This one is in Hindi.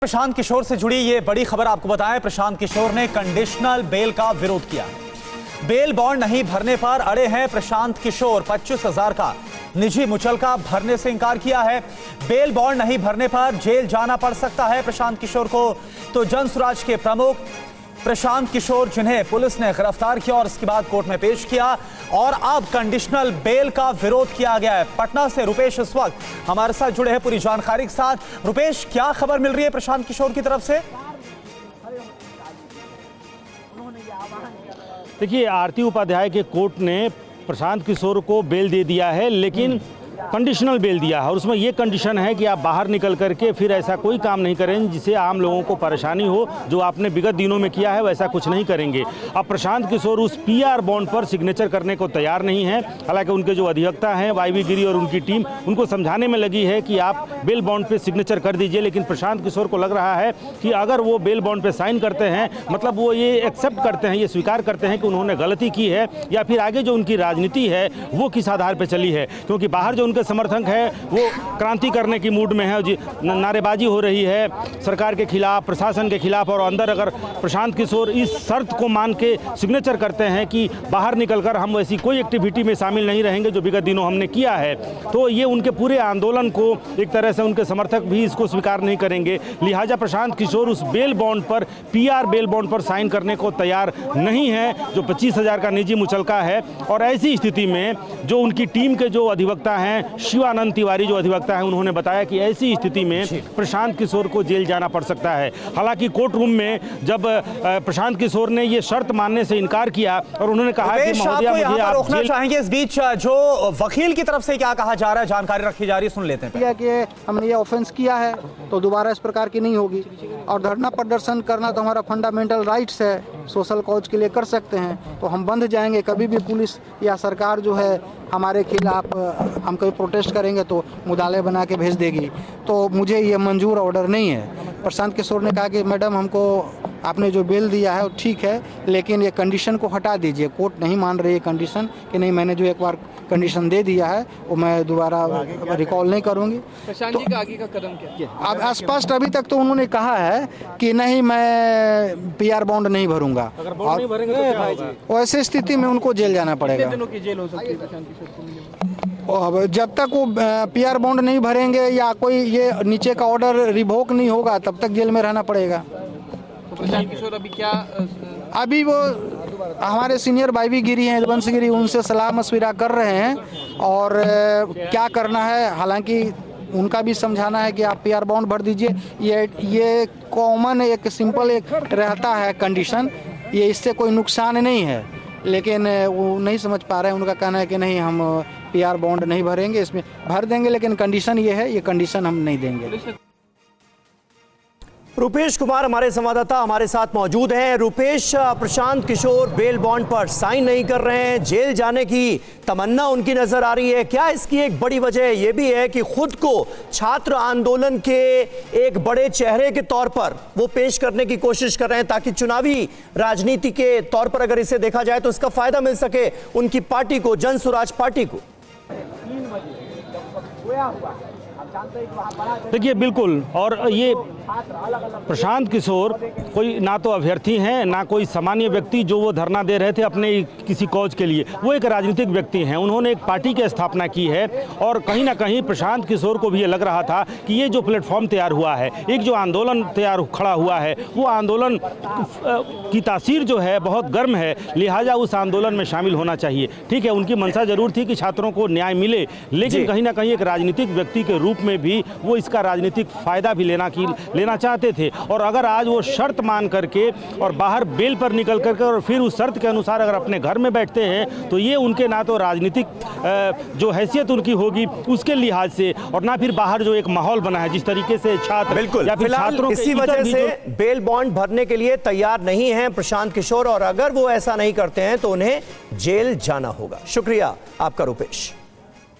प्रशांत किशोर से जुड़ी ये बड़ी खबर आपको बताएं। प्रशांत किशोर ने कंडीशनल बेल का विरोध किया। बेल बॉन्ड नहीं भरने पर अड़े हैं प्रशांत किशोर। 25,000 का निजी मुचलका भरने से इंकार किया है। बेल बॉन्ड नहीं भरने पर जेल जाना पड़ सकता है प्रशांत किशोर को। तो जनसुराज के प्रमुख प्रशांत किशोर, जिन्हें पुलिस ने गिरफ्तार किया और इसके बाद कोर्ट में पेश किया, और अब कंडीशनल बेल का विरोध किया गया है। पटना से रुपेश इस वक्त हमारे साथ जुड़े हैं पूरी जानकारी के साथ। रुपेश, क्या खबर मिल रही है प्रशांत किशोर की तरफ से? देखिए, आरती उपाध्याय के कोर्ट ने प्रशांत किशोर को बेल दे दिया है, लेकिन कंडीशनल बेल दिया है और उसमें यह कंडीशन है कि आप बाहर निकल करके फिर ऐसा कोई काम नहीं करें जिससे आम लोगों को परेशानी हो। जो आपने विगत दिनों में किया है वैसा कुछ नहीं करेंगे। अब प्रशांत किशोर उस पीआर बॉन्ड पर सिग्नेचर करने को तैयार नहीं है। हालांकि उनके जो अधिवक्ता हैं वाईवी गिरी और उनकी टीम उनको समझाने में लगी है कि आप बेल बॉन्ड पर सिग्नेचर कर दीजिए, लेकिन प्रशांत किशोर को लग रहा है कि अगर वो बेल बॉन्ड पर साइन करते हैं, मतलब वो ये एक्सेप्ट करते हैं, ये स्वीकार करते हैं कि उन्होंने गलती की है, या फिर आगे जो उनकी राजनीति है वो किस आधार पर चली है। क्योंकि बाहर जो उनके समर्थक है वो क्रांति करने की मूड में है, नारेबाजी हो रही है सरकार के खिलाफ, प्रशासन के खिलाफ, और अंदर अगर प्रशांत किशोर इस शर्त को मान के सिग्नेचर करते हैं कि बाहर निकलकर हम ऐसी कोई एक्टिविटी में शामिल नहीं रहेंगे जो विगत दिनों हमने किया है, तो ये उनके पूरे आंदोलन को एक तरह से उनके समर्थक भी इसको स्वीकार नहीं करेंगे। लिहाजा प्रशांत किशोर उस बेल बॉन्ड पर, पीआर बेल बॉन्ड पर साइन करने को तैयार नहीं है, जो 25,000 का निजी मुचलका है। और ऐसी स्थिति में जो उनकी टीम के जो अधिवक्ता हैं, शिवानंद तिवारी जो अधिवक्ता है, उन्होंने बताया कि ऐसी स्थिति में प्रशांत किशोर को जेल जाना पड़ सकता है। हालांकि कोर्ट रूम में जब प्रशांत किशोर ने ये शर्त मानने से इनकार किया और उन्होंने कहा कि महोदया मुझे आप रोकना चाहेंगे। इस बीच जो वकील की तरफ से क्या कहा जा रहा है, जानकारी रखी जा रही है, सुन लेते हैं। कि हमने ये ऑफेंस किया है तो दोबारा इस प्रकार की नहीं होगी, और धरना प्रदर्शन करना तो हमारा फंडामेंटल राइट्स है, सोशल कॉज के लिए कर सकते हैं, तो हम बंद जाएंगे। कभी भी पुलिस या सरकार जो है हमारे खिलाफ हम कभी प्रोटेस्ट करेंगे तो मुदाले बना के भेज देगी, तो मुझे ये मंजूर ऑर्डर नहीं है। प्रशांत किशोर ने कहा कि मैडम, हमको आपने जो बेल दिया है वो ठीक है, लेकिन ये कंडीशन को हटा दीजिए। कोर्ट नहीं मान रही है कंडीशन कि नहीं, मैंने जो एक बार कंडीशन दे दिया है वो मैं दोबारा रिकॉल नहीं करूंगी। प्रशांत जी का आगे का कदम क्या? अब स्पष्ट अभी तक तो उन्होंने कहा है कि नहीं, मैं पीआर बॉन्ड नहीं भरूंगा, और ऐसी स्थिति में उनको जेल जाना पड़ेगा। कितने दिनों की जेल हो सकती है प्रशांत किशोर को? अब जब तक वो पीआर बॉन्ड नहीं भरेंगे या कोई ये नीचे का ऑर्डर रिवोक नहीं होगा तब तक जेल में रहना पड़ेगा। तो प्रशांत किशोर अभी क्या अभी वो हमारे सीनियर वाईवी गिरी हैं, यदुवंश गिरी, उनसे सलाह मशविरा कर रहे हैं और क्या करना है। हालांकि उनका भी समझाना है कि आप पीआर बॉन्ड भर दीजिए। ये कॉमन एक सिंपल एक रहता है कंडीशन, ये इससे कोई नुकसान नहीं है, लेकिन वो नहीं समझ पा रहे हैं। उनका कहना है कि नहीं, हम पीआर बॉन्ड नहीं भरेंगे, इसमें भर देंगे लेकिन कंडीशन ये है, ये कंडीशन हम नहीं देंगे। रुपेश कुमार हमारे संवाददाता हमारे साथ मौजूद हैं। रुपेश, प्रशांत किशोर बेल बॉन्ड पर साइन नहीं कर रहे हैं, जेल जाने की तमन्ना उनकी नजर आ रही है। क्या इसकी एक बड़ी वजह यह भी है कि खुद को छात्र आंदोलन के एक बड़े चेहरे के तौर पर वो पेश करने की कोशिश कर रहे हैं, ताकि चुनावी राजनीति के तौर पर अगर इसे देखा जाए तो इसका फायदा मिल सके उनकी पार्टी को, जनसुराज पार्टी को? देखिए, बिल्कुल, और ये प्रशांत किशोर कोई ना तो अभ्यर्थी हैं ना कोई सामान्य व्यक्ति जो वो धरना दे रहे थे अपने किसी कॉज के लिए। वो एक राजनीतिक व्यक्ति हैं, उन्होंने एक पार्टी की स्थापना की है, और कहीं ना कहीं प्रशांत किशोर को भी ये लग रहा था कि ये जो प्लेटफॉर्म तैयार हुआ है, एक जो आंदोलन तैयार खड़ा हुआ है, वो आंदोलन की तासीर जो है बहुत गर्म है, लिहाजा उस आंदोलन में शामिल होना चाहिए। ठीक है, उनकी मंशा जरूर थी कि छात्रों को न्याय मिले, लेकिन कहीं ना कहीं एक राजनीतिक व्यक्ति के रूप में भी वो इसका राजनीतिक फायदा भी लेना चाहते थे। और अगर आज वो शर्त मान करके और बाहर बेल पर निकल करके और फिर उस शर्त के अनुसार अगर अपने घर में बैठते हैं, तो ये उनके ना तो राजनीतिक जो हैसियत उनकी होगी उसके लिहाज से, और ना फिर बाहर जो एक माहौल बना है जिस तरीके से छात्र बिल्कुल या फिर छात्रों इसी वजह से बेल बॉन्ड भरने के लिए तैयार नहीं है प्रशांत किशोर, और अगर वो ऐसा नहीं करते हैं तो उन्हें जेल जाना होगा। शुक्रिया आपका रुपेश।